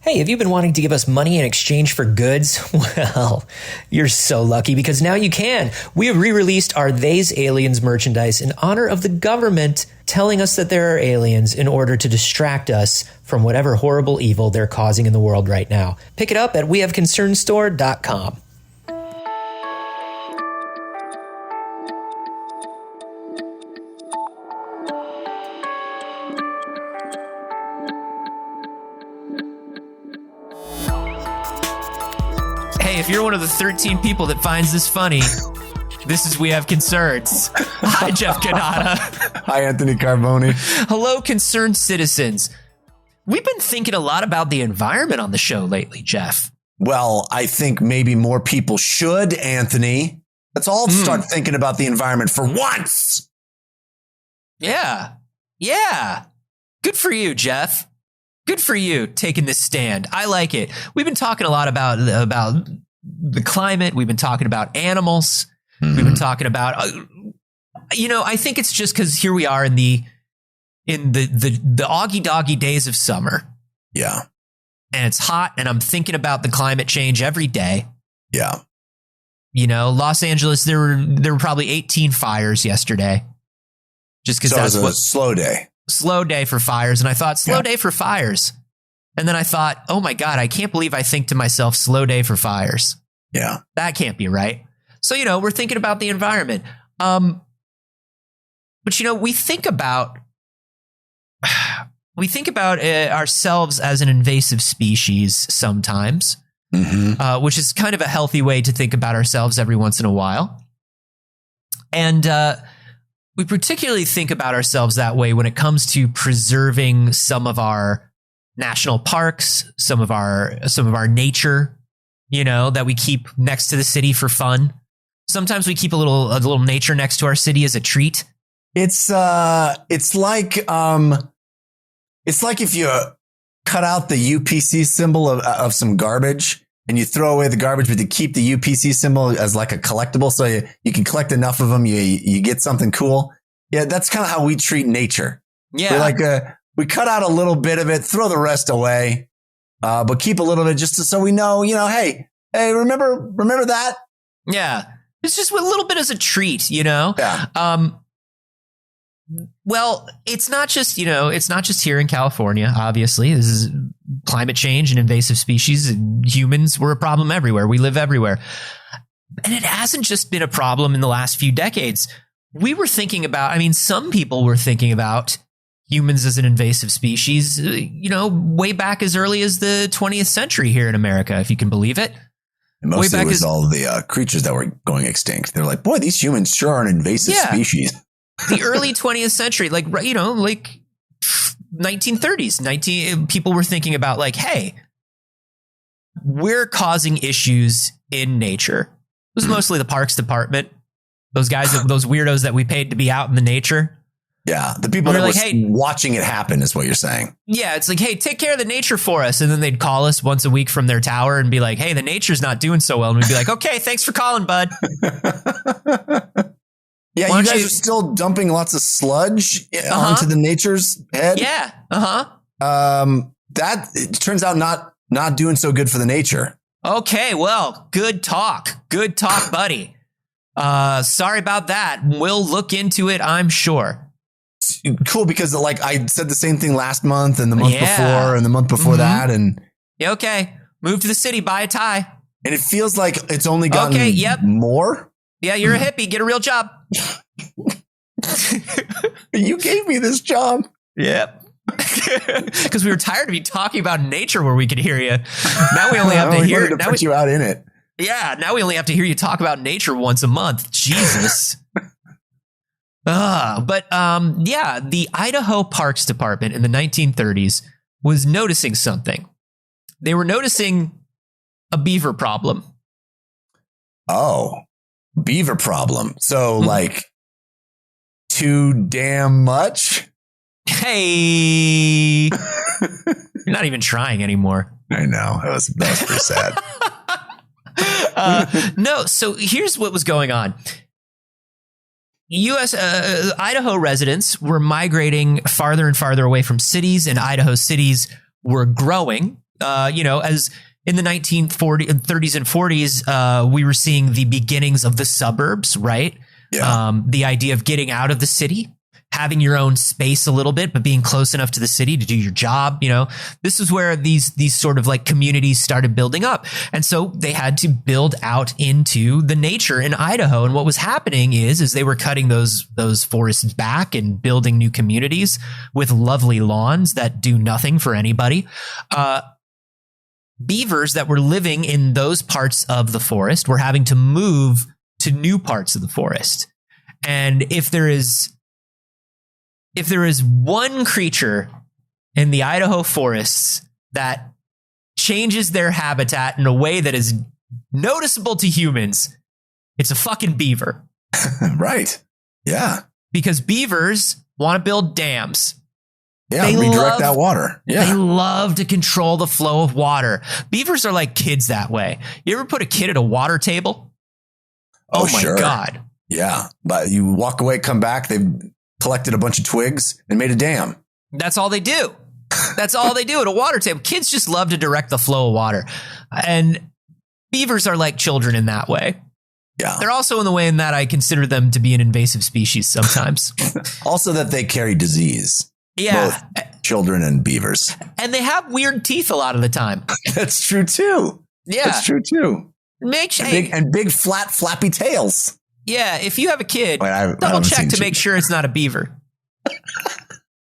Hey, have you been wanting to give us money in exchange for goods? Well, you're so lucky because now you can. We have re-released our They's Aliens merchandise in honor of the government telling us that there are aliens in order to distract us from whatever horrible evil they're causing in the world right now. Pick it up at wehaveconcernstore.com. Hey, if you're one of the 13 people that finds this funny, this is We Have Concerns. Hi, Jeff Canada. Hi, Anthony Carboni. Hello, concerned citizens. We've been thinking a lot about the environment on the show lately, Jeff. Well, I think maybe more people should, Anthony. Let's all start thinking about the environment for once. Yeah. Good for you, Jeff. Good for you taking this stand. I like it. We've been talking a lot about the climate. We've been talking about animals. We've been talking about, I think it's just because here we are in the oggy doggy days of summer. Yeah. And it's hot and I'm thinking about the climate change every day. Yeah. Los Angeles, there were probably 18 fires yesterday. Just because that's a slow day. Slow day for fires. And I thought, slow day for fires. And then I thought, oh my God, I can't believe I think to myself, slow day for fires. Yeah. That can't be right. So, we're thinking about the environment. But, we think about ourselves as an invasive species sometimes, which is kind of a healthy way to think about ourselves every once in a while. And we particularly think about ourselves that way when it comes to preserving some of our national parks, some of our nature, that we keep next to the city for fun. Sometimes we keep a little nature next to our city as a treat. It's like if you cut out the UPC symbol of some garbage and you throw away the garbage, but you keep the UPC symbol as like a collectible. So you can collect enough of them. You get something cool. Yeah. That's kind of how we treat nature. Yeah. We cut out a little bit of it, throw the rest away, but keep a little bit just so we know, hey, remember that? Yeah. It's just a little bit as a treat, Yeah. Well, it's not just here in California, obviously. This is climate change and invasive species. Humans were a problem everywhere. We live everywhere. And it hasn't just been a problem in the last few decades. We were thinking about, some people were thinking about humans as an invasive species, way back as early as the 20th century here in America, if you can believe it. And mostly it was all the creatures that were going extinct. They're like, boy, these humans sure are an invasive species. The early 20th century, like 1930s, people were thinking about hey, we're causing issues in nature. It was mostly the Parks Department. Those guys, those weirdos that we paid to be out in the nature. Yeah. The people that were watching it happen is what you're saying. Yeah. It's like, hey, take care of the nature for us. And then they'd call us once a week from their tower and be like, hey, the nature's not doing so well. And we'd be like, okay, thanks for calling, bud. Yeah, you guys are still dumping lots of sludge onto the nature's head. Yeah. That it turns out not doing so good for the nature. Okay, well, good talk, buddy. Sorry about that. We'll look into it, I'm sure. Cool, because I said the same thing last month and the month before and the month before that, and okay, move to the city, buy a tie, and it feels like it's only gotten more. Yeah, you're a hippie. Get a real job. You gave me this job. Yep. Because we were tired of you talking about nature where we could hear you. Now we only have to hear. Now put you out in it. Yeah. Now we only have to hear you talk about nature once a month. Jesus. The Idaho Parks Department in the 1930s was noticing something. They were noticing a beaver problem. Oh. Beaver problem. So too damn much. Hey, you're not even trying anymore. I know. That was pretty sad. No. So here's what was going on. Idaho residents were migrating farther and farther away from cities, and Idaho cities were growing. as in the 1930s and 40s, we were seeing the beginnings of the suburbs, right? Yeah. The idea of getting out of the city, having your own space a little bit, but being close enough to the city to do your job. This is where these sort of like communities started building up. And so they had to build out into the nature in Idaho. And what was happening is they were cutting those forests back and building new communities with lovely lawns that do nothing for anybody. Beavers that were living in those parts of the forest were having to move to new parts of the forest. And if there is one creature in the Idaho forests that changes their habitat in a way that is noticeable to humans, it's a fucking beaver. Right. Yeah. Because beavers want to build dams. Yeah, redirect that water. Yeah. They love to control the flow of water. Beavers are like kids that way. You ever put a kid at a water table? Oh my sure. God. Yeah. But you walk away, come back, they've collected a bunch of twigs and made a dam. That's all they do. That's all they do at a water table. Kids just love to direct the flow of water. And beavers are like children in that way. Yeah. They're also in the way in that I consider them to be an invasive species sometimes. Also that they carry disease. Yeah. Both children and beavers. And they have weird teeth a lot of the time. That's true too. Yeah. That's true too. And big flat flappy tails. Yeah. If you have a kid, double check to make sure it's not a beaver.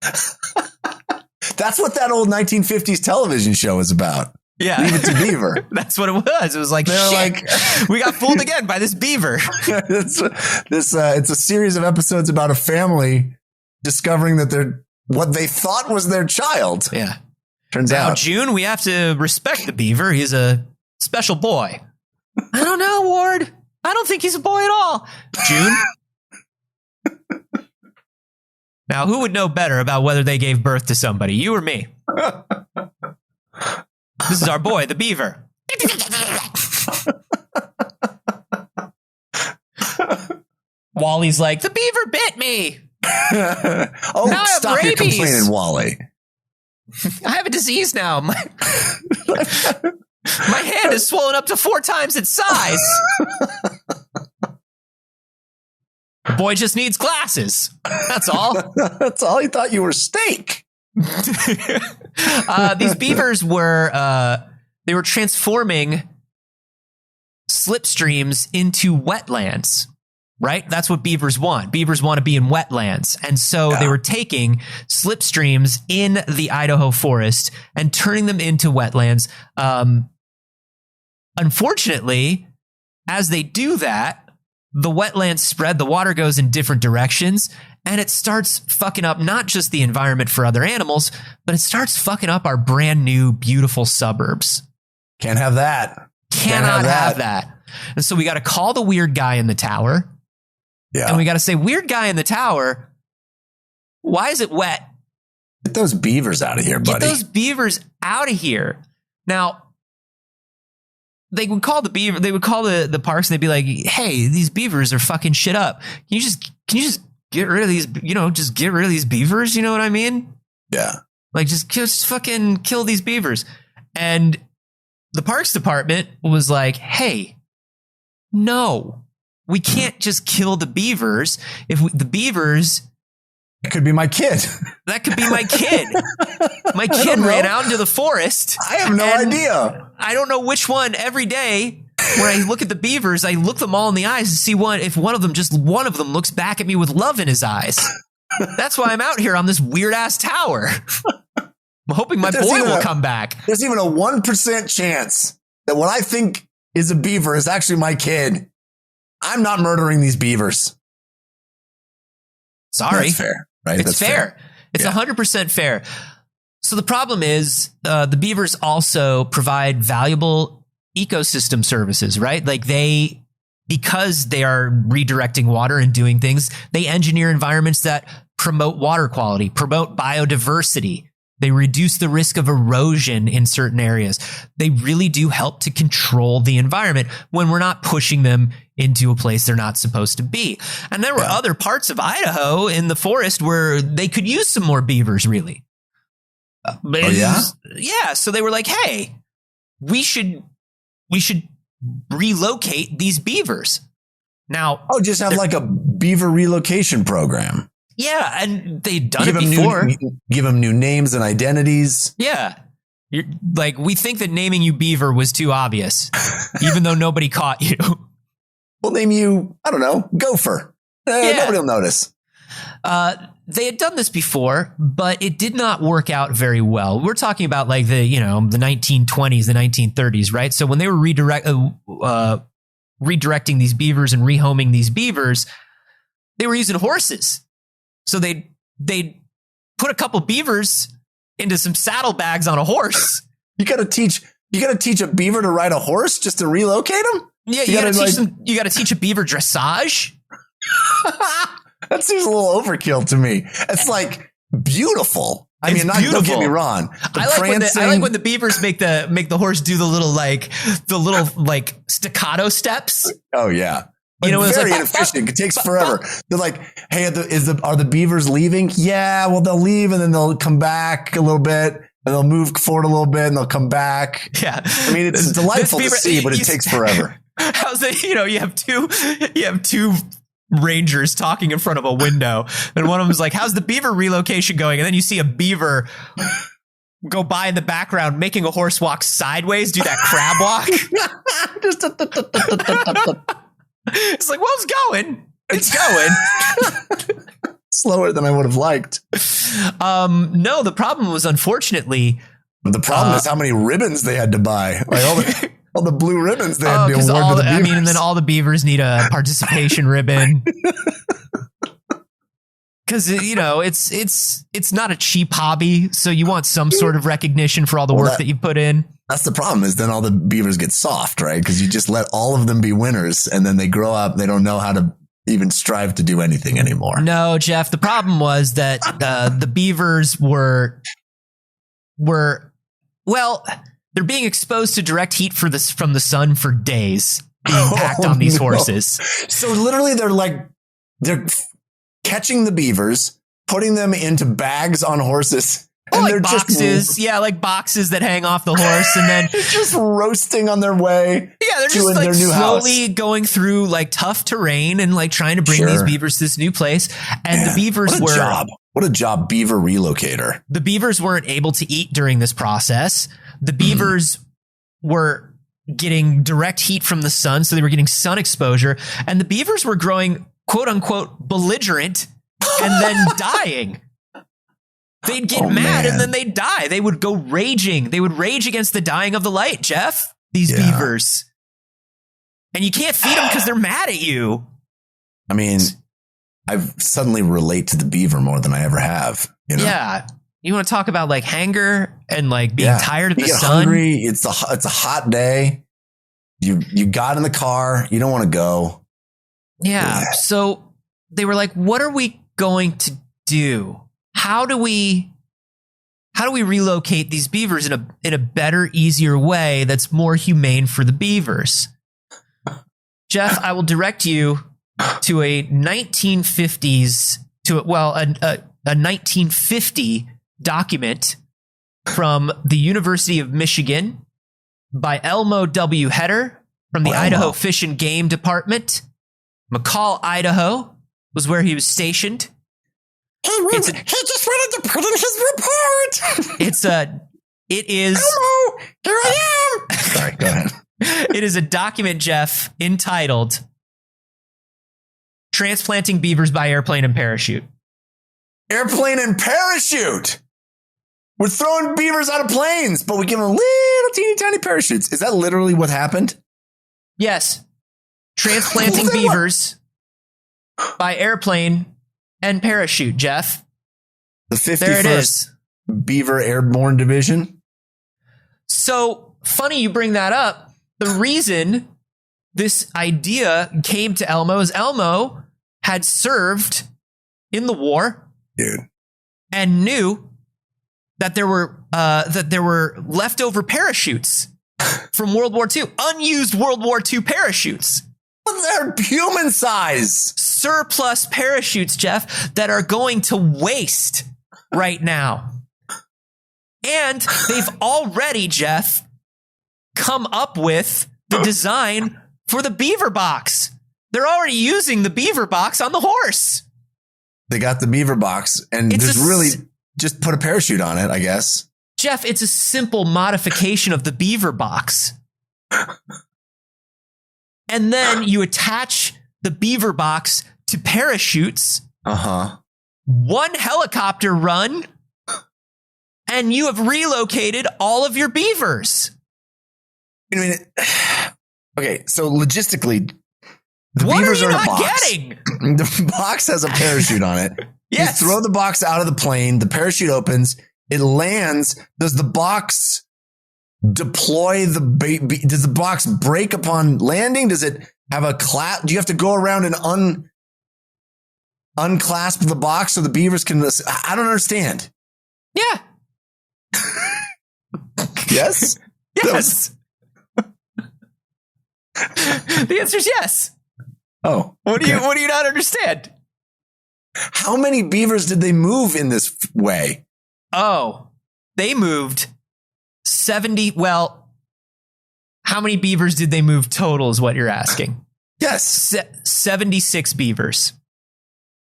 That's what that old 1950s television show was about. Yeah. Leave it to Beaver. That's what it was. It was like, shit, we got fooled again by this beaver. It's a series of episodes about a family discovering that what they thought was their child. Yeah. Turns now, out. June, we have to respect the beaver. He's a special boy. I don't know, Ward. I don't think he's a boy at all. June. Now, who would know better about whether they gave birth to somebody, you or me? This is our boy, the beaver. Wally's like, the beaver bit me. Oh, stop your complaining, Wally. I have a disease now. My hand is swollen up to 4 times its size. The boy just needs glasses. That's all. That's all. He thought you were steak. These beavers were they were transforming slipstreams into wetlands. Right? That's what beavers want. Beavers want to be in wetlands. And so they were taking slipstreams in the Idaho forest and turning them into wetlands. Unfortunately, as they do that, the wetlands spread, the water goes in different directions, and it starts fucking up not just the environment for other animals, but it starts fucking up our brand new, beautiful suburbs. Can't have that. Cannot have that. And so we got to call the weird guy in the tower. Yeah. And we got to say, weird guy in the tower, why is it wet? Get those beavers out of here, buddy. Get those beavers out of here. Now, they would call the beaver, they would call the parks and they'd be like, hey, these beavers are fucking shit up. Can you just get rid of these, just get rid of these beavers? You know what I mean? Yeah. Like just fucking kill these beavers. And the parks department was like, hey, no. We can't just kill the beavers. The beavers... It could be my kid. That could be my kid. My kid ran out into the forest. I have no idea. I don't know which one. Every day when I look at the beavers, I look them all in the eyes to see if one of them looks back at me with love in his eyes. That's why I'm out here on this weird ass tower. I'm hoping my boy will come back. There's even a 1% chance that what I think is a beaver is actually my kid. I'm not murdering these beavers. Sorry. That's fair, right? It's fair. It's 100% fair. So the problem is the beavers also provide valuable ecosystem services, right? Like because they are redirecting water and doing things, they engineer environments that promote water quality, promote biodiversity. They reduce the risk of erosion in certain areas. They really do help to control the environment when we're not pushing them into a place they're not supposed to be. And there were other parts of Idaho in the forest where they could use some more beavers, really. Yeah. So they were like, hey, we should relocate these beavers. Now, just have like a beaver relocation program. Yeah, and they'd done it before. Give them new names and identities. Yeah. We think that naming you Beaver was too obvious, even though nobody caught you. We'll name you, I don't know, Gopher. Nobody will notice. They had done this before, but it did not work out very well. We're talking about the 1920s, the 1930s, right? So when they were redirecting these beavers and rehoming these beavers, they were using horses. So they'd put a couple beavers into some saddlebags on a horse. You got to teach a beaver to ride a horse just to relocate them? Yeah, you got to teach a beaver dressage. That seems a little overkill to me. It's beautiful. Don't get me wrong. I like when the beavers make the horse do the little staccato steps. Oh yeah. It's very inefficient. It takes forever. They're like, hey, are the beavers leaving? Yeah, well, they'll leave and then they'll come back a little bit and they'll move forward a little bit and they'll come back. Yeah. It's delightful to see, but it takes forever. How's it? You have two rangers talking in front of a window and one of them is like, how's the beaver relocation going? And then you see a beaver go by in the background making a horse walk sideways, do that crab walk. It's like, well, it's going. Slower than I would have liked. No, the problem was, unfortunately, the problem is how many ribbons they had to buy. All the blue ribbons they had to award to the beavers. And then all the beavers need a participation ribbon. Because it's not a cheap hobby, so you want some sort of recognition for all the work that you put in. That's the problem, is then all the beavers get soft, right? Because you just let all of them be winners, and then they grow up, they don't know how to even strive to do anything anymore. No, Jeff, the problem was that the beavers were they're being exposed to direct heat from the sun for days, being packed on these horses. So literally they're catching the beavers, putting them into bags on horses. And they're boxes. Like boxes that hang off the horse and then just roasting on their way. Yeah, they're just their new slowly house. Going through tough terrain and trying to bring these beavers to this new place. And the beavers What a job, beaver relocator. The beavers weren't able to eat during this process. The beavers were getting direct heat from the sun, so they were getting sun exposure. And the beavers were growing, quote unquote, belligerent and then dying. They'd get mad and then they'd die. They would go raging. They would rage against the dying of the light, Jeff, these beavers. And you can't feed them because they're mad at you. I suddenly relate to the beaver more than I ever have. Yeah. You want to talk about hunger and being tired of the sun? Hungry. It's a hot day. You got in the car. You don't want to go. Yeah. So they were like, what are we going to do? How do we relocate these beavers in a better, easier way that's more humane for the beavers? Jeff, I will direct you to a 1950 document from the University of Michigan by Elmo W. Heder from the Idaho Fish and Game Department. McCall, Idaho was where he was stationed. He just wanted to put in his report. It is. Hello, here I am. Sorry, go ahead. It is a document, Jeff, entitled "Transplanting Beavers by Airplane and Parachute." Airplane and parachute. We're throwing beavers out of planes, but we give them little teeny tiny parachutes. Is that literally what happened? Yes. Transplanting beavers by airplane and parachute, Jeff. The 51st Beaver Airborne Division. So funny you bring that up. The reason this idea came to Elmo is Elmo had served in the war, dude, and knew that there were leftover parachutes from World War II, unused World War II parachutes. They're human size. Surplus parachutes, Jeff, that are going to waste right now. And they've already, Jeff, come up with the design for the beaver box. They're already using the beaver box on the horse. They got the beaver box, and just put a parachute on it, I guess. Jeff, it's a simple modification of the beaver box. And then you attach the beaver box to parachutes. One helicopter run, and you have relocated all of your beavers. I mean, okay, so logistically, the what beavers are you in a not box. getting? The box has a parachute on it. Yes. You throw the box out of the plane. The parachute opens. It lands. Does the box deploy the baby? Does the box break upon landing? Does it have a clasp? Do you have to go around and unclasp the box so the beavers can? I don't understand. Yeah. Yes. Yes. The answer is yes. Oh, what do you not understand? How many beavers did they move in this way? Oh, they moved 70. Well, how many beavers did they move total is what you're asking. Yes. 76 beavers.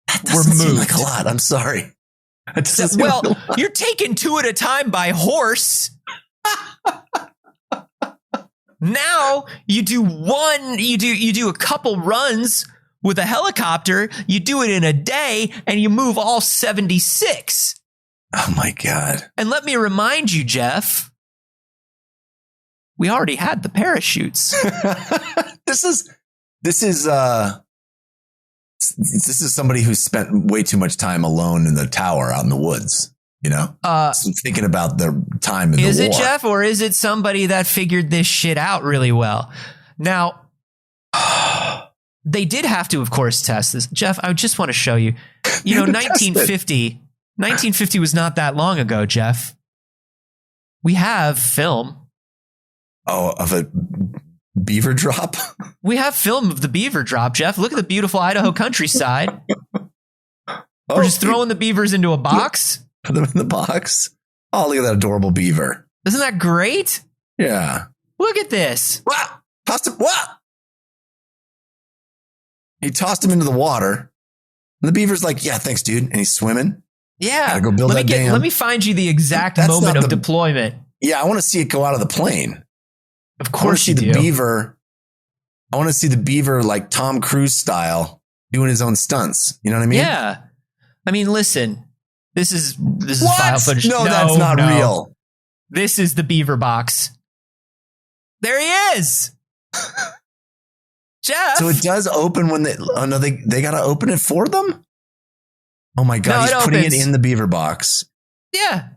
That doesn't seem like a lot. I'm sorry. Well, you're taking 2 at a time by horse. Now you do a couple runs with a helicopter. You do it in a day and you move all 76. Oh my God. And let me remind you, Jeff, we already had the parachutes. This is somebody who spent way too much time alone in the tower out in the woods. You know, thinking about their time in the war. Is it Jeff, or is it somebody that figured this shit out really well? Now, they did have to, of course, test this. Jeff, I just want to show you. You know, 1950 was not that long ago, Jeff. We have film. Oh, of a beaver drop? We have film of the beaver drop, Jeff. Look at the beautiful Idaho countryside. We're just throwing the beavers into a box. Put them in the box. Oh, look at that adorable beaver. Isn't that great? Yeah. Look at this. What? Tossed him. What? He tossed him into the water. And the beaver's like, yeah, thanks, dude. And he's swimming. Yeah. Gotta go build that dam. Let me find you the exact moment of deployment. Yeah, I want to see it go out of the plane. Of course you do. I want to see the beaver like Tom Cruise style doing his own stunts. You know what I mean? Yeah. I mean, listen. This is what? File footage. No, that's not real. This is the beaver box. There he is. Jeff. So it does open when they got to open it for them? Oh my God, he's putting it in the beaver box. Yeah.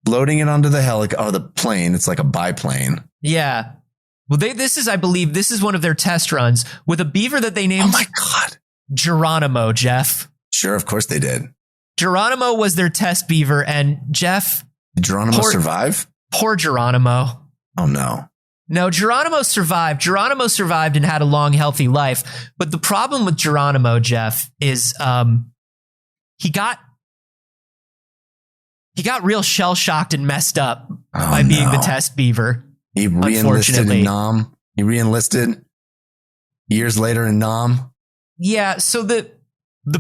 Loading it onto the plane. It's like a biplane. Yeah. Well, I believe this is one of their test runs with a beaver that they named. Oh my God. Geronimo, Jeff. Sure, of course they did. Geronimo was their test beaver, and Jeff. Did Geronimo survive? Poor Geronimo. Oh no. No, Geronimo survived. Geronimo survived and had a long, healthy life. But the problem with Geronimo, Jeff, is he got real shell shocked and messed up by being the test beaver. He re-enlisted in Nam. He re-enlisted years later in Nam. Yeah. So the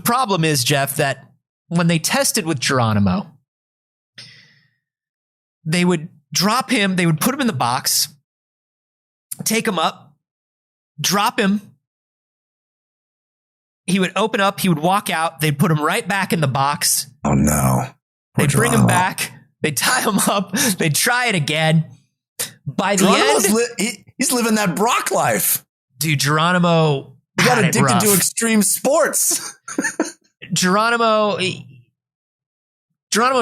problem is, Jeff, that when they tested with Geronimo, they would drop him. They would put him in the box, take him up, drop him. He would open up. He would walk out. They'd put him right back in the box. Oh no. They'd bring him back. They'd tie him up. They'd try it again. By the end, he's living that Brock life. Dude, Geronimo got addicted to extreme sports. Geronimo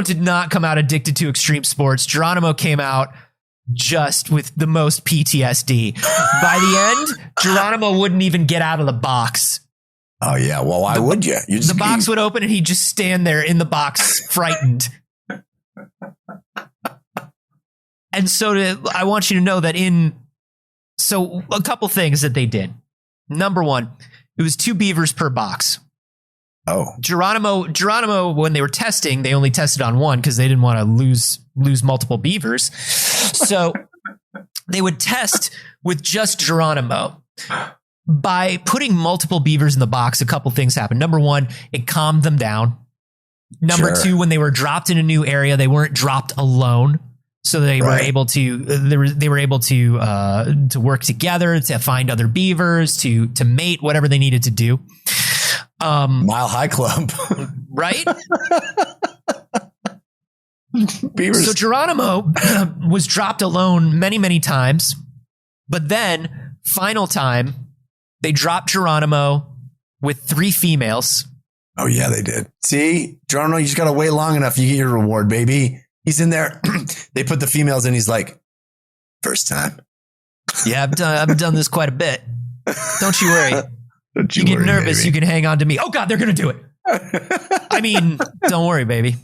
did not come out addicted to extreme sports. Geronimo came out just with the most PTSD. By the end, Geronimo wouldn't even get out of the box. Oh yeah, well, why would you? The box would open and he'd just stand there in the box, frightened. And so I want you to know that a couple things that they did. Number one, it was 2 beavers per box. Oh, Geronimo, when they were testing, they only tested on one because they didn't want to lose multiple beavers. So they would test with just Geronimo. By putting multiple beavers in the box, a couple things happened. Number one, it calmed them down. Number two, when they were dropped in a new area, they weren't dropped alone. So they were able to to work together to find other beavers, to mate, whatever they needed to do. Mile High Club, right? Beavers. So Geronimo was dropped alone many, many times, but then final time they dropped Geronimo with 3 females. Oh yeah, they did. See, Geronimo, you just got to wait long enough. You get your reward, baby. He's in there. They put the females in. He's like, first time. Yeah, I've done this quite a bit. Don't you worry. Don't you get worry, nervous, baby. you can hang on to me. Oh God, they're going to do it. I mean, don't worry, baby.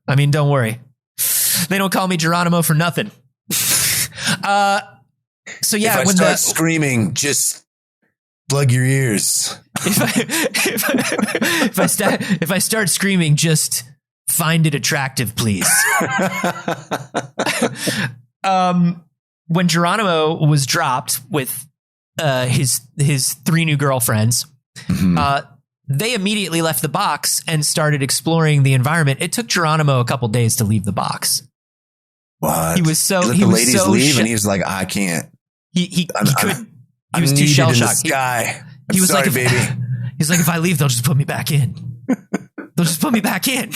I mean, don't worry. They don't call me Geronimo for nothing. So yeah, if I start screaming, just plug your ears. If I start screaming, just find it attractive, please. When Geronimo was dropped with his 3 new girlfriends, they immediately left the box and started exploring the environment. It took Geronimo a couple days to leave the box. What? He was so he let he the was ladies so leave, and he was like, I can't. He couldn't. He was I'm too needed shell in the shocked. sky. He was sorry, like, baby. He's like, if I leave, they'll just put me back in. They'll just put me back in.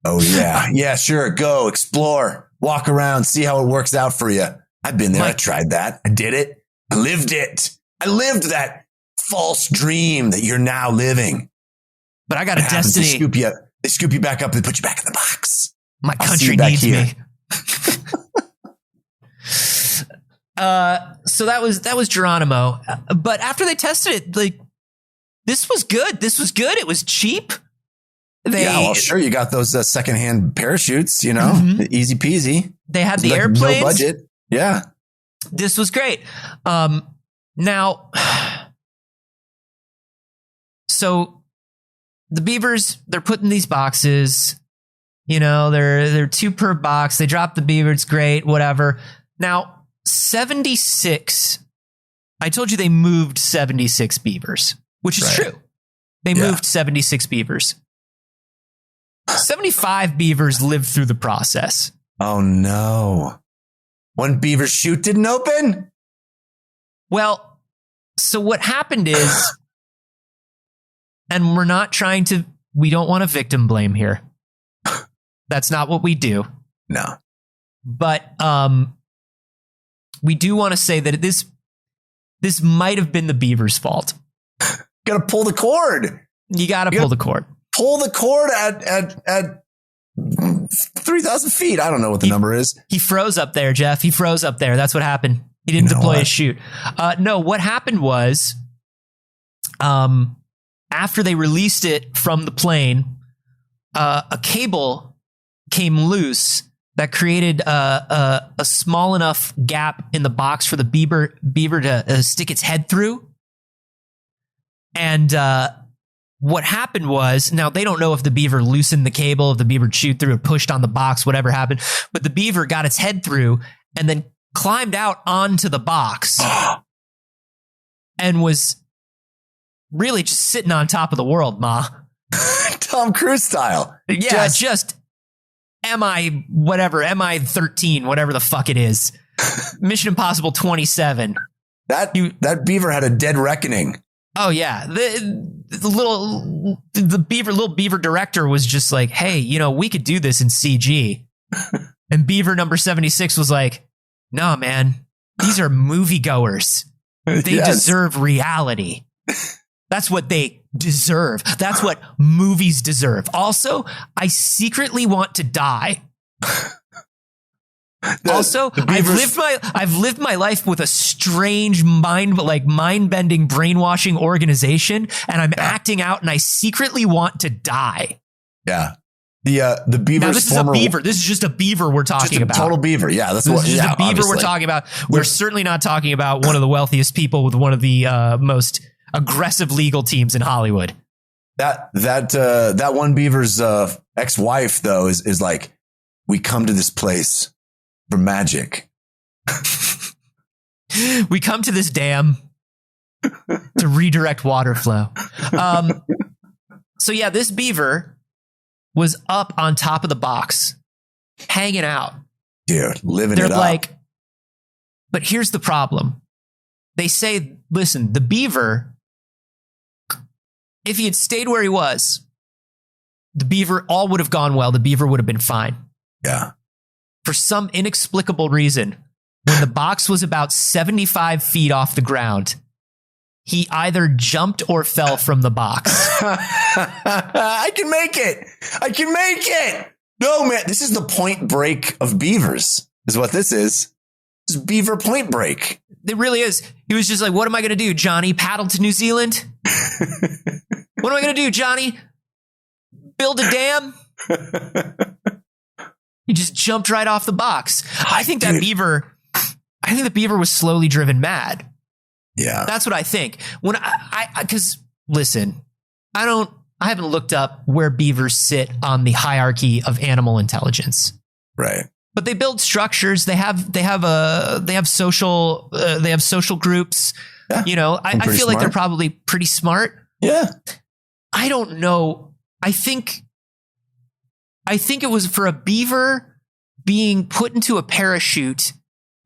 Oh yeah, yeah, sure. Go explore, walk around, see how it works out for you. I've been there. I tried that. I did it. I lived it. I lived that false dream that you're now living. But I got a destiny. They scoop you back up and put you back in the box. My country needs me. So that was Geronimo. But after they tested it, like, this was good. It was cheap. Yeah, well, sure. You got those secondhand parachutes, you know, easy peasy. They had the airplanes. No budget. Yeah. This was great. Now, so the beavers, they're put in these boxes, you know, they're 2 per box. They drop the beaver. It's great, whatever. Now, 76, I told you they moved 76 beavers, which is true. They moved 76 beavers. 75 beavers lived through the process. Oh no. One beaver chute didn't open? Well, so what happened is, and we don't want to victim blame here. That's not what we do. No. But we do want to say that this might have been the beaver's fault. Got to pull the cord. You got to pull the cord. Pull the cord at 3,000 feet. I don't know what the number is. He froze up there, Jeff. He froze up there. That's what happened. He didn't deploy his chute. No, what happened was, after they released it from the plane, a cable came loose that created a small enough gap in the box for the beaver to stick its head through. And what happened was, now they don't know if the beaver loosened the cable, if the beaver chewed through or pushed on the box, whatever happened, but the beaver got its head through and then climbed out onto the box and was really just sitting on top of the world, Ma. Tom Cruise style. Yeah, just MI-13, whatever the fuck it is. Mission Impossible 27. That beaver had a dead reckoning. Oh yeah, the little beaver director was just like, hey, you know, we could do this in CG. And beaver number 76 was like, no, man, these are moviegoers. They deserve reality. That's what they deserve. That's what movies deserve. Also, I secretly want to die. Also, I've lived my life with a strange mind-bending brainwashing organization, and I'm acting out, and I secretly want to die. Yeah. The beaver. Now this is a beaver. This is just a beaver we're talking about. Total beaver. Yeah, that's this what. is just a beaver obviously. We're talking about. We're certainly not talking about one of the wealthiest people with one of the most aggressive legal teams in Hollywood. That one beaver's ex-wife though is like, we come to this place for magic. We come to this dam to redirect water flow. So yeah, this beaver was up on top of the box, hanging out. Dude, living They're it up. like, but here's the problem. They say, listen, the beaver, if he had stayed where he was, the beaver, all would have gone well. The beaver would have been fine. Yeah. For some inexplicable reason, when the box was about 75 feet off the ground, he either jumped or fell from the box. I can make it. No, man. This is the Point Break of beavers, is what this is. This is Beaver Point Break. It really is. He was just like, what am I going to do, Johnny? Paddle to New Zealand? What am I going to do, Johnny? Build a dam? He just jumped right off the box. I think the beaver was slowly driven mad. Yeah. That's what I think. When because listen, I haven't looked up where beavers sit on the hierarchy of animal intelligence. Right. But they build structures. They have social groups. Yeah, you know, I feel like they're probably pretty smart. Yeah. I don't know. I think it was for a beaver being put into a parachute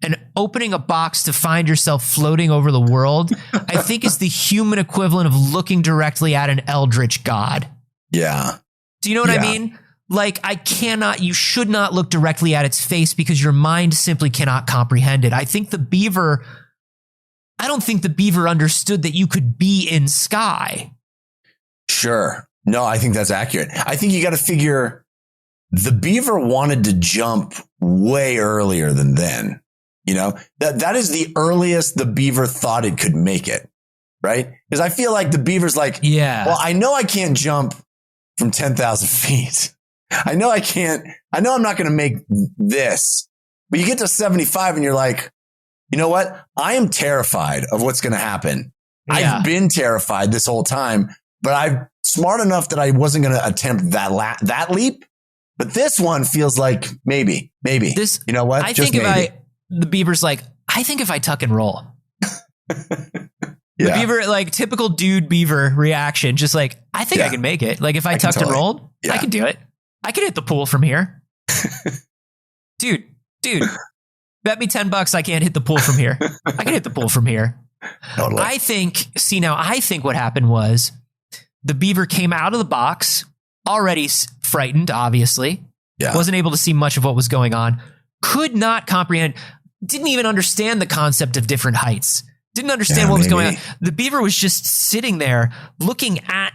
and opening a box to find yourself floating over the world. I think is the human equivalent of looking directly at an eldritch god. Yeah. Do you know what I mean? Like, you should not look directly at its face because your mind simply cannot comprehend it. I don't think the beaver understood that you could be in sky. Sure. No, I think that's accurate. I think you got to figure the beaver wanted to jump way earlier than then. You know, that is the earliest the beaver thought it could make it. Right. Because I feel like the beaver's like, well, I know I can't jump from 10,000 feet. I know I can't. I know I'm not going to make this. But you get to 75 and you're like, you know what? I am terrified of what's going to happen. Yeah. I've been terrified this whole time, but I'm smart enough that I wasn't going to attempt that leap. But this one feels like maybe this, you know what? I think the beaver's like, I think if I tuck and roll. The beaver, like typical dude beaver reaction, just like, I think I can make it. Like if I tucked and rolled, I can do it. I can hit the pool from here. dude, bet me $10 I can't hit the pool from here. I can hit the pool from here. Totally. I think what happened was the beaver came out of the box already frightened, obviously. Yeah. Wasn't able to see much of what was going on. Could not comprehend, didn't even understand the concept of different heights. Didn't understand what was going on. The beaver was just sitting there looking at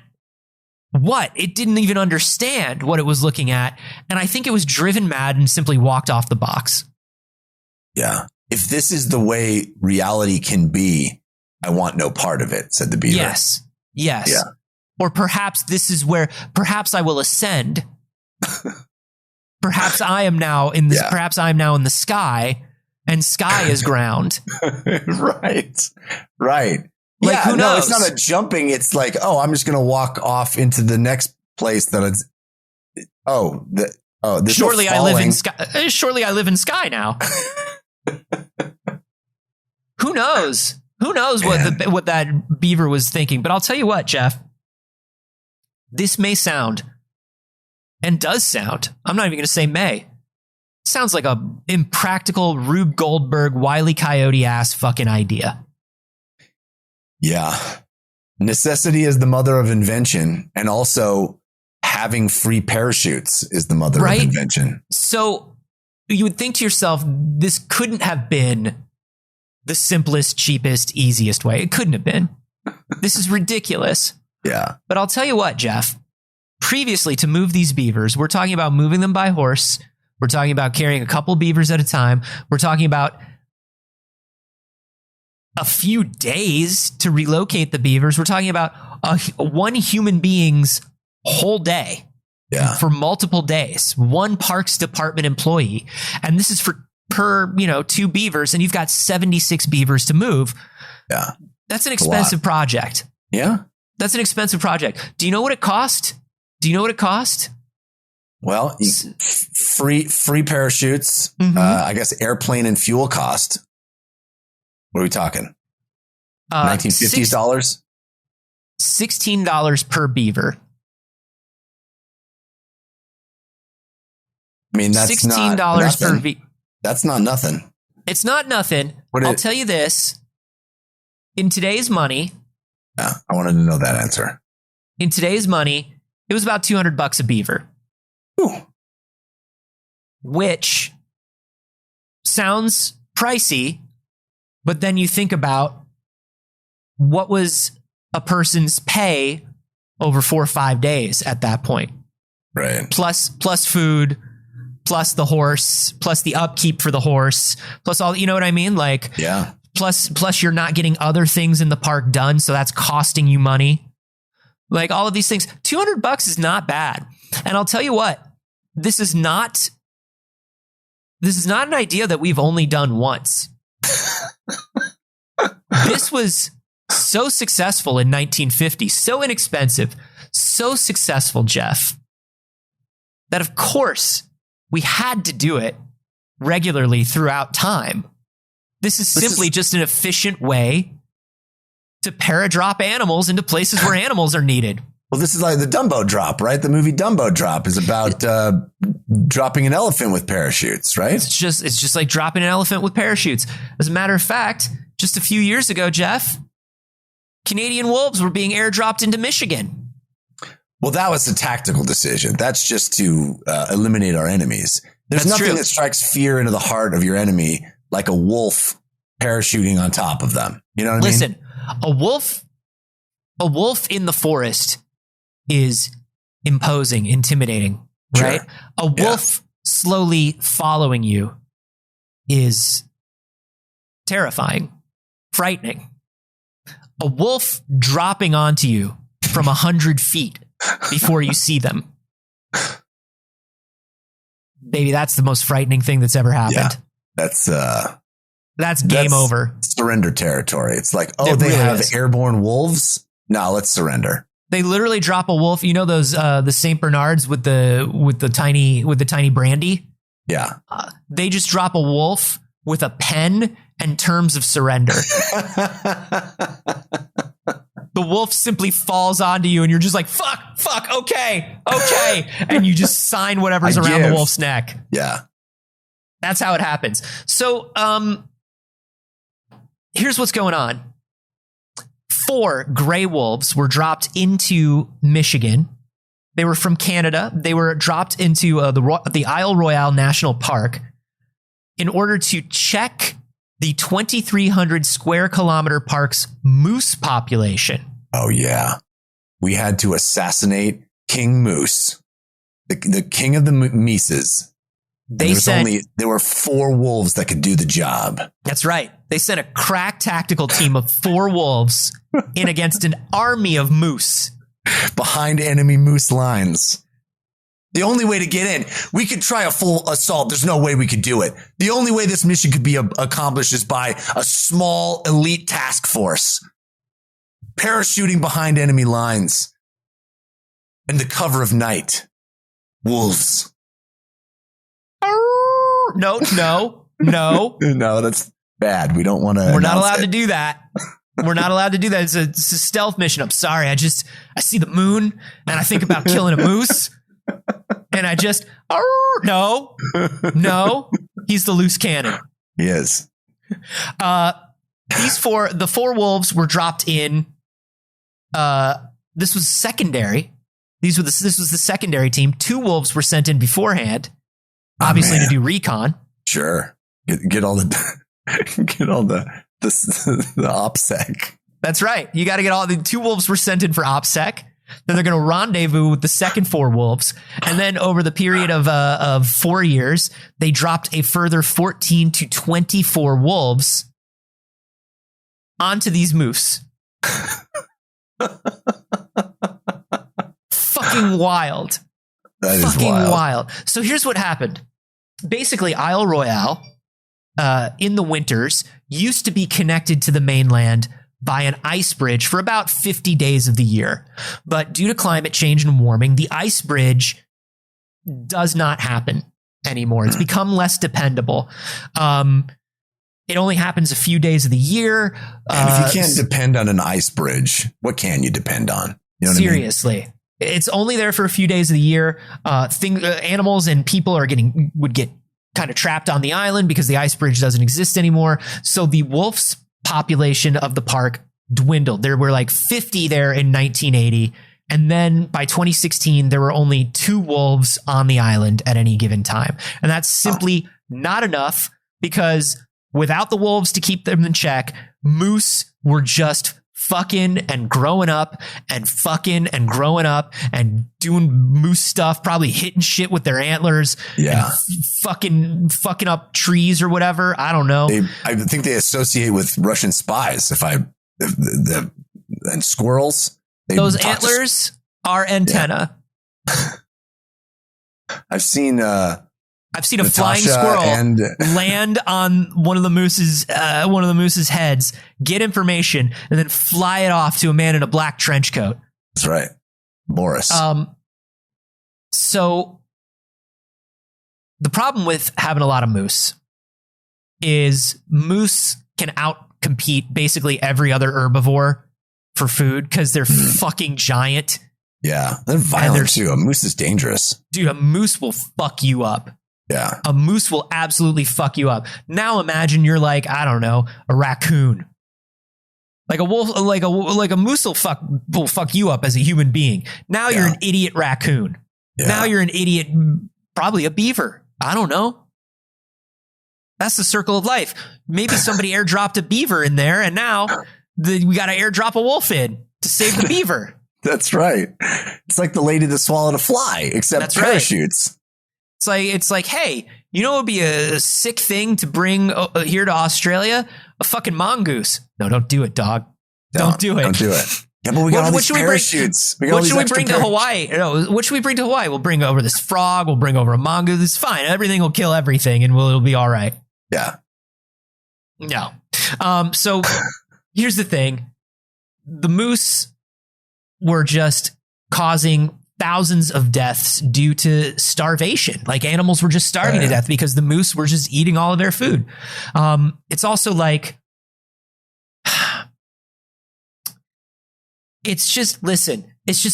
it didn't even understand what it was looking at. And I think it was driven mad and simply walked off the box. Yeah. If this is the way reality can be, I want no part of it, said the beaver. Yes. Yeah. Or perhaps this is where, perhaps I will ascend. Perhaps I am now in this, perhaps I'm now in the sky and sky is ground. Right. Like, who knows? No, it's not a jumping. It's like, I'm just going to walk off into the next place that it's, surely I live in sky. Surely I live in sky now. Who knows? Who knows what that beaver was thinking? But I'll tell you what, Jeff, this may sound and does sound. I'm not even going to say may. Sounds like a impractical Rube Goldberg, Wile E. Coyote ass fucking idea. Yeah. Necessity is the mother of invention. And also having free parachutes is the mother of invention. So you would think to yourself, this couldn't have been the simplest, cheapest, easiest way. It couldn't have been. This is ridiculous. Yeah. But I'll tell you what, Jeff, previously to move these beavers, we're talking about moving them by horse. We're talking about carrying a couple beavers at a time. We're talking about a few days to relocate the beavers. We're talking about one human being's whole day for multiple days. One Parks Department employee. And this is per 2 beavers, and you've got 76 beavers to move. Yeah. That's an expensive project. Yeah. That's an expensive project. Do you know what it cost? Well, free parachutes. I guess airplane and fuel cost. What are we talking? 1950s dollars? $16 per beaver. I mean, that's $16 per beaver. That's not nothing. It's not nothing. I'll tell you this. In today's money. Yeah, I wanted to know that answer. In today's money, it was about $200 a beaver. Ooh. Which sounds pricey, but then you think about what was a person's pay over 4 or 5 days at that point. Right. Plus food, plus the horse, plus the upkeep for the horse, plus all, you know what I mean? Like, yeah. Plus you're not getting other things in the park done. So that's costing you money. Like all of these things, $200 is not bad. And I'll tell you what, this is not an idea that we've only done once. This was so successful in 1950, so inexpensive, so successful, Jeff, that of course we had to do it regularly throughout time. This is simply just an efficient way to paradrop animals into places where animals are needed. Well, this is like the Dumbo Drop, right? The movie Dumbo Drop is about dropping an elephant with parachutes, right? It's just like dropping an elephant with parachutes. As a matter of fact, just a few years ago, Jeff, Canadian wolves were being airdropped into Michigan. Well, that was a tactical decision. That's just to eliminate our enemies. There's nothing that strikes fear into the heart of your enemy like a wolf parachuting on top of them. You know what I mean? Listen, a wolf in the forest is imposing, intimidating, right? Sure. A wolf slowly following you is terrifying, frightening. A wolf dropping onto you from 100 feet before you see them. Baby, that's the most frightening thing that's ever happened. Yeah, that's game over. Surrender territory. It's like, they really have airborne wolves. No, let's surrender. They literally drop a wolf. You know those the Saint Bernards with the tiny brandy. Yeah, they just drop a wolf with a pen and terms of surrender. The wolf simply falls onto you, and you're just like, fuck, okay, and you just sign whatever's around the wolf's neck. Yeah. That's how it happens. So, here's what's going on. 4 gray wolves were dropped into Michigan. They were from Canada. They were dropped into the Isle Royale National Park in order to check the 2,300 square kilometer park's moose population. Oh, yeah. We had to assassinate King Moose, the king of the Mises. There were 4 wolves that could do the job. That's right. They sent a crack tactical team of 4 wolves in against an army of moose. Behind enemy moose lines. The only way to get in, we could try a full assault. There's no way we could do it. The only way this mission could be accomplished is by a small elite task force parachuting behind enemy lines in the cover of night. Wolves. No. No, that's bad. We don't want to. We're not allowed to do that. We're not allowed to do that. It's a stealth mission. I'm sorry. I see the moon and I think about killing a moose. And I just, no, he's the loose cannon. He is. The 4 wolves were dropped in. This was secondary. This was the secondary team. 2 wolves were sent in beforehand, obviously to do recon. Sure. Get all the OPSEC. That's right. You got to get all the 2 wolves were sent in for OPSEC. Then they're going to rendezvous with the second 4 wolves. And then over the period of 4 years, they dropped a further 14 to 24 wolves onto these moose. Fucking wild. That is fucking wild. So here's what happened. Basically, Isle Royale in the winters used to be connected to the mainland by an ice bridge for about 50 days of the year. But due to climate change and warming, the ice bridge does not happen anymore. It's become less dependable. It only happens a few days of the year. And if you can't depend on an ice bridge, what can you depend on? You know seriously. What I mean? It's only there for a few days of the year. Animals and people would get kind of trapped on the island because the ice bridge doesn't exist anymore. So the wolf's population of the park dwindled. There were like 50 there in 1980. And then by 2016, there were only 2 wolves on the island at any given time. And that's simply not enough because without the wolves to keep them in check, moose were just fucking and growing up and fucking and growing up and doing moose stuff, probably hitting shit with their antlers. Yeah. And fucking up trees or whatever. I don't know. I think they associate with Russian spies. And squirrels. Those antlers are antenna. Yeah. I've seen a flying squirrel land on one of the moose's heads, get information, and then fly it off to a man in a black trench coat. That's right. Boris. So the problem with having a lot of moose is moose can outcompete basically every other herbivore for food because they're fucking giant. Yeah. They're violent too. A moose is dangerous. Dude, a moose will fuck you up. Yeah. A moose will absolutely fuck you up. Now imagine you're like, I don't know, a raccoon. Like a wolf, like a moose will fuck you up as a human being. Now you're an idiot raccoon. Yeah. Now you're an idiot, probably a beaver. I don't know. That's the circle of life. Maybe somebody airdropped a beaver in there and now we got to airdrop a wolf in to save the beaver. That's right. It's like the lady that swallowed a fly, except That's parachutes. Right. It's like, hey, you know what would be a sick thing to bring here to Australia? A fucking mongoose. No, don't do it, dog. Don't do it. Don't do it. Yeah, but we got all these parachutes. What should we bring to Hawaii? No, what should we bring to Hawaii? We'll bring over this frog. We'll bring over a mongoose. It's fine. Everything will kill everything, and it'll be all right. Yeah. No. So here's the thing: the moose were just causing thousands of deaths due to starvation. Like animals were just starving to death because the moose were just eating all of their food. It's also like, it's just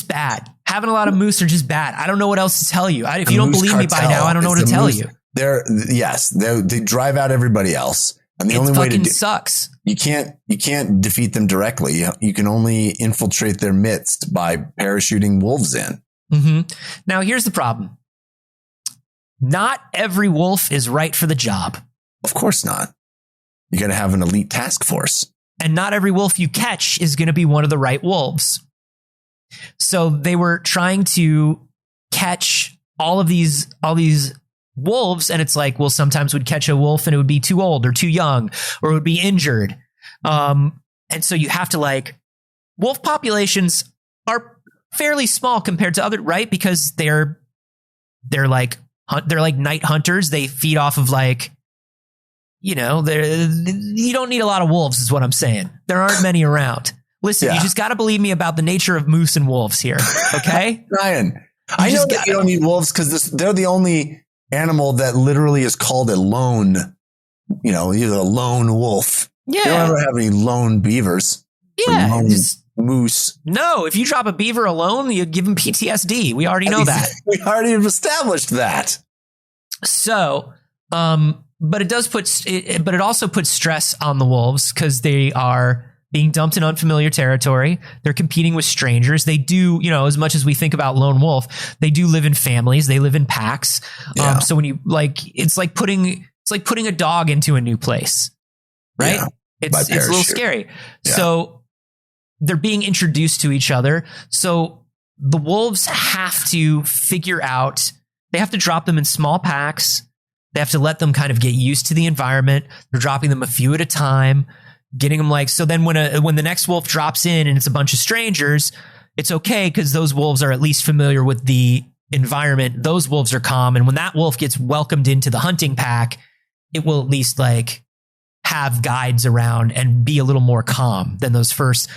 bad. Having a lot of moose are just bad. I don't know what else to tell you. If you don't believe me by now, I don't know what to tell you. They drive out everybody else. And the only way to sucks. You can't defeat them directly. You can only infiltrate their midst by parachuting wolves in. Mm-hmm. Now, here's the problem. Not every wolf is right for the job. Of course not. You got to have an elite task force. And not every wolf you catch is going to be one of the right wolves. So they were trying to catch all these wolves. And it's like, well, sometimes we'd catch a wolf and it would be too old or too young, or it would be injured. And so you have to wolf populations are fairly small compared to other, right? Because they're like night hunters. They feed off of you don't need a lot of wolves is what I'm saying. There aren't many around. Listen, you just got to believe me about the nature of moose and wolves here. Okay. Ryan, I know that you don't need wolves because they're the only animal that literally is called a lone, you're a lone wolf. Yeah. You don't ever have any lone beavers. Yeah. Lone moose. No, if you drop a beaver alone, you give him PTSD. We already know that. We already have established that. So, but it also puts stress on the wolves because they are being dumped in unfamiliar territory. They're competing with strangers. They do, as much as we think about lone wolf, they do live in families. They live in packs. Yeah. So when you it's like putting a dog into a new place, right? Yeah, it's a little scary. Yeah. So they're being introduced to each other. So the wolves have to figure out, they have to drop them in small packs. They have to let them kind of get used to the environment. They're dropping them a few at a time, getting them so then when the next wolf drops in and it's a bunch of strangers, it's okay because those wolves are at least familiar with the environment. Those wolves are calm. And when that wolf gets welcomed into the hunting pack, it will at least have guides around and be a little more calm than those first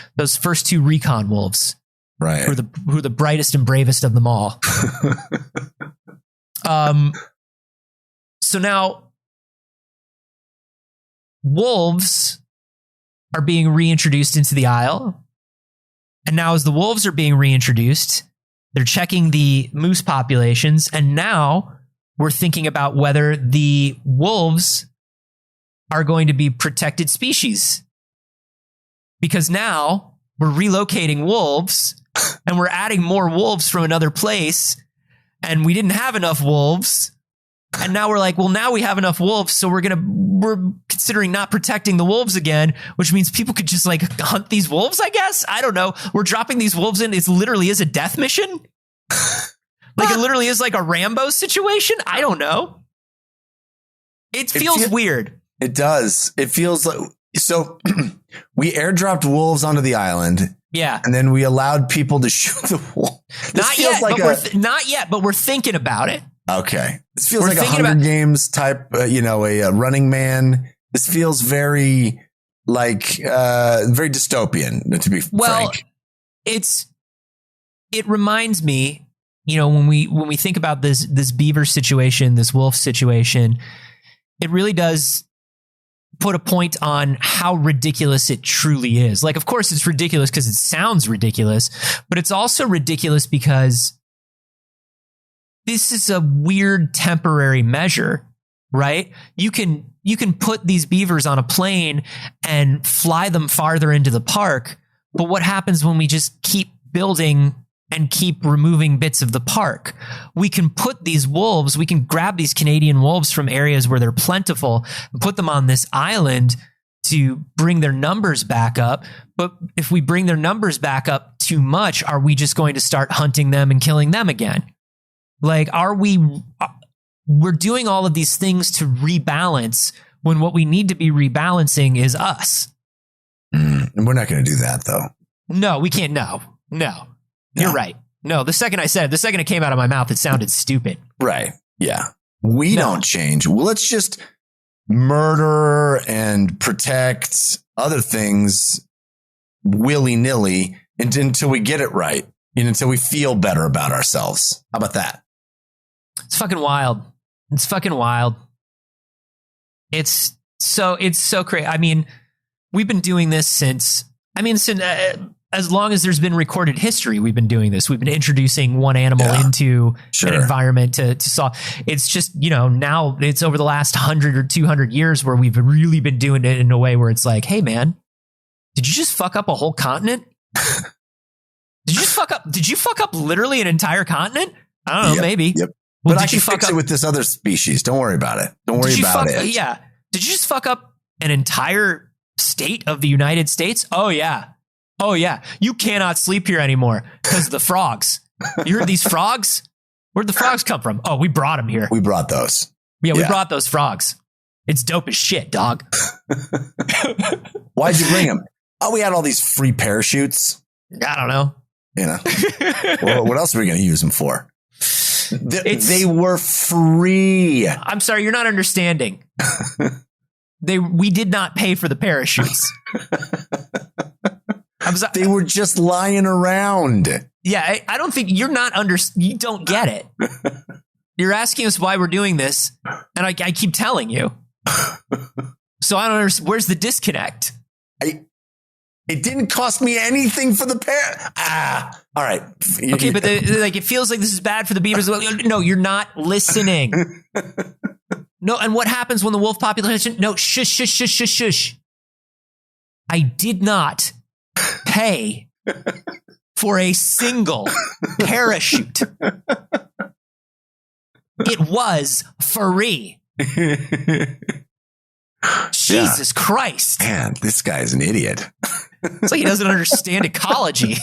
two recon wolves. Right. Who are the brightest and bravest of them all. So now wolves are being reintroduced into the Isle. And now as the wolves are being reintroduced, they're checking the moose populations. And now we're thinking about whether the wolves are going to be protected species. Because now we're relocating wolves and we're adding more wolves from another place. And we didn't have enough wolves. And now we're like, well, now we have enough wolves. So we're considering not protecting the wolves again, which means people could just like hunt these wolves, I guess. I don't know. We're dropping these wolves in. It literally is a death mission. Like it literally is like a Rambo situation. I don't know. It feels weird. It does. It feels like, so we airdropped wolves onto the island. Yeah. And then we allowed people to shoot the wolf. Not yet, but we're thinking about it. Okay. This feels like a Hunger Games type, a Running Man. This feels very very dystopian, to be frank. It reminds me, when we think about this beaver situation, this wolf situation, it really does put a point on how ridiculous it truly is. Like, of course, it's ridiculous because it sounds ridiculous, but it's also ridiculous because this is a weird temporary measure, right? You can put these beavers on a plane and fly them farther into the park. But what happens when we just keep building and keep removing bits of the park? We can put these wolves, we can grab these Canadian wolves from areas where they're plentiful and put them on this island to bring their numbers back up. But if we bring their numbers back up too much, are we just going to start hunting them and killing them again? Like, we're doing all of these things to rebalance when what we need to be rebalancing is us. And we're not going to do that, though. No, we can't. No. You're right. No, the second it came out of my mouth, it sounded stupid. Right. Yeah. We don't change. Well, let's just murder and protect other things willy-nilly until we get it right. Until we feel better about ourselves. How about that? It's fucking wild. It's so crazy. I mean, we've been doing this since as long as there's been recorded history, we've been doing this. We've been introducing one animal into an environment to solve. It's just, now it's over the last 100 or 200 years where we've really been doing it in a way where it's like, hey man, did you just fuck up a whole continent? Did you fuck up literally an entire continent? I don't know, maybe. Yep. Well, but I can fix it with this other species. Don't worry about it. Yeah. Did you just fuck up an entire state of the United States? Oh, yeah. You cannot sleep here anymore because of the frogs. You heard these frogs? Where'd the frogs come from? Oh, we brought them here. We brought those. Yeah, we brought those frogs. It's dope as shit, dog. Why'd you bring them? Oh, we had all these free parachutes. I don't know. Well, what else are we going to use them for? They were free. I'm sorry, you're not understanding. We did not pay for the parachutes. They were just lying around. Yeah, I don't think you don't get it. You're asking us why we're doing this, and I keep telling you. So I don't understand. Where's the disconnect? It didn't cost me anything for the all right. Okay, but it feels like this is bad for the beavers. No, you're not listening. No, and what happens when the wolf population? No, shush. I did not pay for a single parachute. It was free. Jesus Christ. Man, this guy's an idiot. It's like he doesn't understand ecology.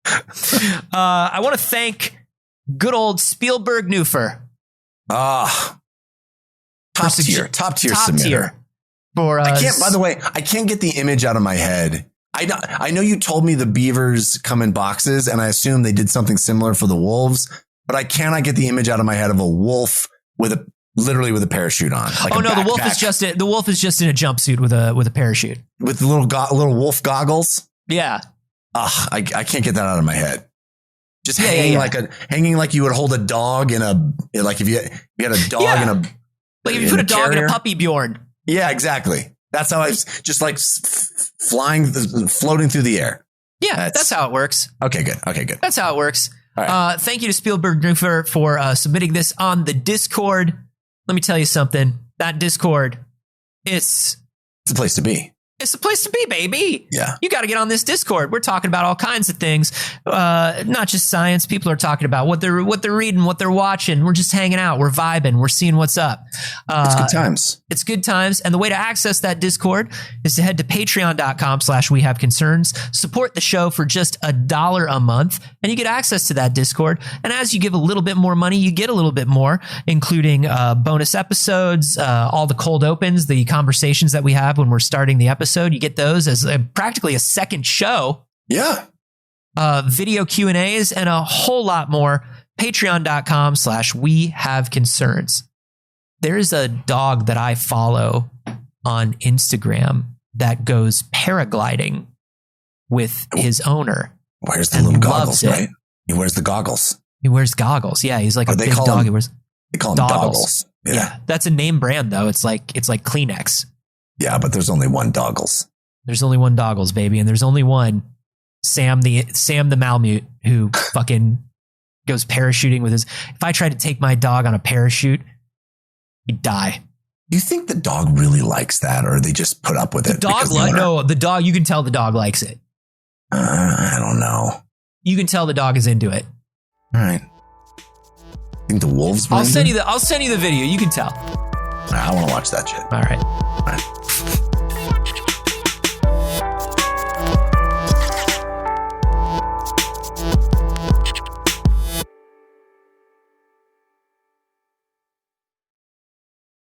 I want to thank good old Spielberg Neufer. Top tier submitter. For us. By the way, I can't get the image out of my head. I know you told me the beavers come in boxes, and I assume they did something similar for the wolves, but I cannot get the image out of my head of a wolf with literally with a parachute on. Like the wolf is just in a jumpsuit with a parachute with the little wolf goggles. Yeah. Ugh, I can't get that out of my head. Just hanging like you would hold a dog in a, like if you had a dog in a, like if you put a dog in a puppy Bjorn. Yeah, exactly. That's how I was just like floating through the air. Yeah, that's how it works. Okay, good. That's how it works. All right. Thank you to Spielberg Noofer for submitting this on the Discord. Let me tell you something. That Discord, it's the place to be. It's the place to be, baby. Yeah. You got to get on this Discord. We're talking about all kinds of things, not just science. People are talking about what they're reading, what they're watching. We're just hanging out. We're vibing. We're seeing what's up. It's good times. It's good times. And the way to access that Discord is to head to patreon.com/wehaveconcerns. Support the show for just $1 a month, and you get access to that Discord. And as you give a little bit more money, you get a little bit more, including bonus episodes, all the cold opens, the conversations that we have when we're starting the episode. You get those as practically a second show. Yeah. Video Q&As and a whole lot more. Patreon.com/wehaveconcerns. There's a dog that I follow on Instagram that goes paragliding with his owner. Wears the little goggles, right? He wears the goggles. He wears goggles. Yeah, he's like a big dog. They call him doggles. Yeah, that's a name brand though. It's like Kleenex. Yeah, but there's only one doggles. There's only one doggles, baby, and there's only one Sam the Malamute who fucking goes parachuting with his. If I tried to take my dog on a parachute, he'd die. You think the dog really likes that, or they just put up with it? The dog. You can tell the dog likes it. I don't know. You can tell the dog is into it. All right. Think the wolves? I'll send you the video. You can tell. I want to watch that shit. All right. All right.